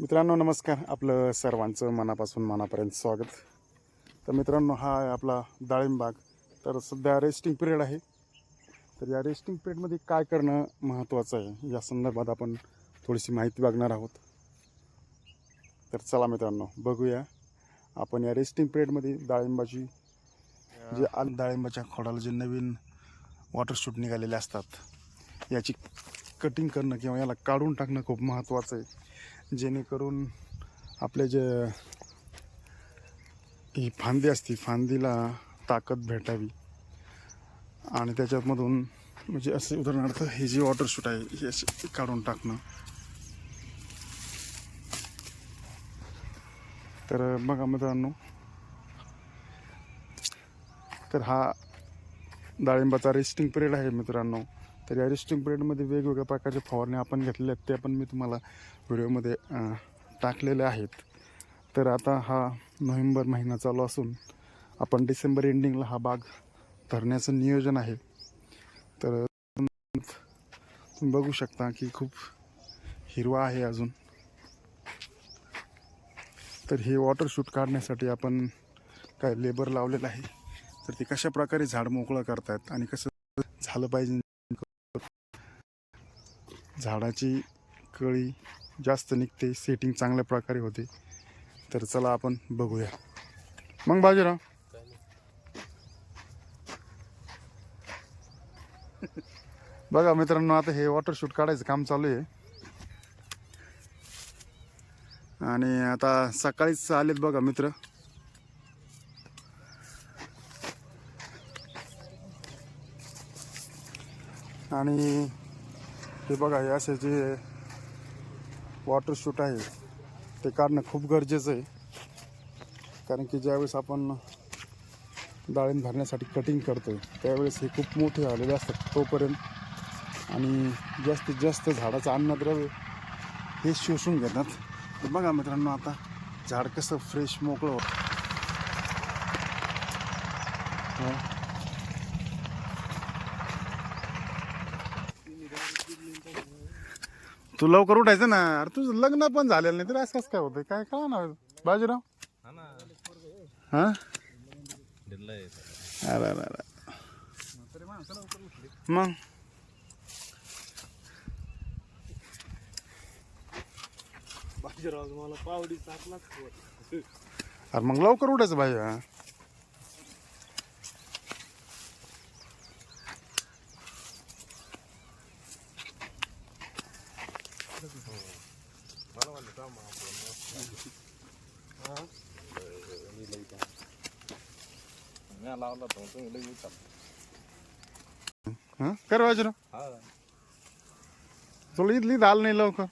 मित्रांनो नमस्कार. आपलं सर्वांचं मनापासून मनापर्यंत स्वागत. तर मित्रांनो, हा आहे आपला डाळिंब बाग. तर सध्या रेस्टिंग पिरियड आहे. तर या रेस्टिंग पिरियडमध्ये काय करणं महत्त्वाचं आहे या संदर्भात आपण थोडीशी माहिती बघणार आहोत. तर चला मित्रांनो, बघूया आपण या रेस्टिंग पिरियडमध्ये डाळिंबाची डाळिंबाच्या खोडाला जे नवीन वॉटर शूट निघालेले असतात याची कटिंग करणं किंवा याला काढून टाकणं खूप महत्त्वाचं आहे, जेणेकरून आपले जे ही फांदी असते फांदीला ताकद भेटावी. आणि त्याच्यामधून म्हणजे असे उदाहरणार्थ हे जे वॉटर शूट आहे हे असे काढून टाकणं. तर बघा मित्रांनो, तर हा डाळिंबाचा रेस्टिंग पिरियड आहे मित्रांनो. तर या रेस्टिंग पिरियडमध्ये वेगवेगळ्या प्रकारचे फवारणी आपण घेतलेले आहेत, ते पण मी तुम्हाला व्हिडिओमध्ये टाकलेले आहेत. तर आता हा नोव्हेंबर महिना चालू असून आपण डिसेंबर एंडिंगला हा बाग धरण्याचं नियोजन आहे. तर तुम्ही बघू शकता की खूप हिरवा आहे अजून. तर हे वॉटर शूट काढण्यासाठी आपण काय लेबर लावलेलं आहे. तर ते कशा प्रकारे झाड मोकळं करतात आणि कसं झालं पाहिजे, झाडाची कळी जास्त निघते, सेटिंग चांगल्या प्रकारे होते. तर चला आपण बघूया. मग बाजीराव, बघा मित्रांनो, आता हे वॉटर शूट काढायचं काम चालू आहे. आणि आता सकाळीच आलेत बघा मित्र. आणि हे बघा, हे असे जे वॉटर शूट आहे ते काढणं खूप गरजेचं आहे. कारण की ज्यावेळेस आपण डाळिंब भरण्यासाठी कटिंग करतोय त्यावेळेस हे खूप मोठे झालेले असतात तोपर्यंत, आणि जास्तीत जास्त झाडाचं अन्नद्रव्य हे शोषून घेतात. तर बघा मित्रांनो, आता झाड कसं फ्रेश मोकळं होतं. तू लवकर उठायचं ना. अरे तुझं लग्न पण झालेलं नाही तर असं काय होतं, काय कळा ना बाजीराव. हा, अरे अरे अरे. मग अरे मग लवकर उठायचं भाई. हा कर बाजीराव, तुला इथली आलं नाही लवकर.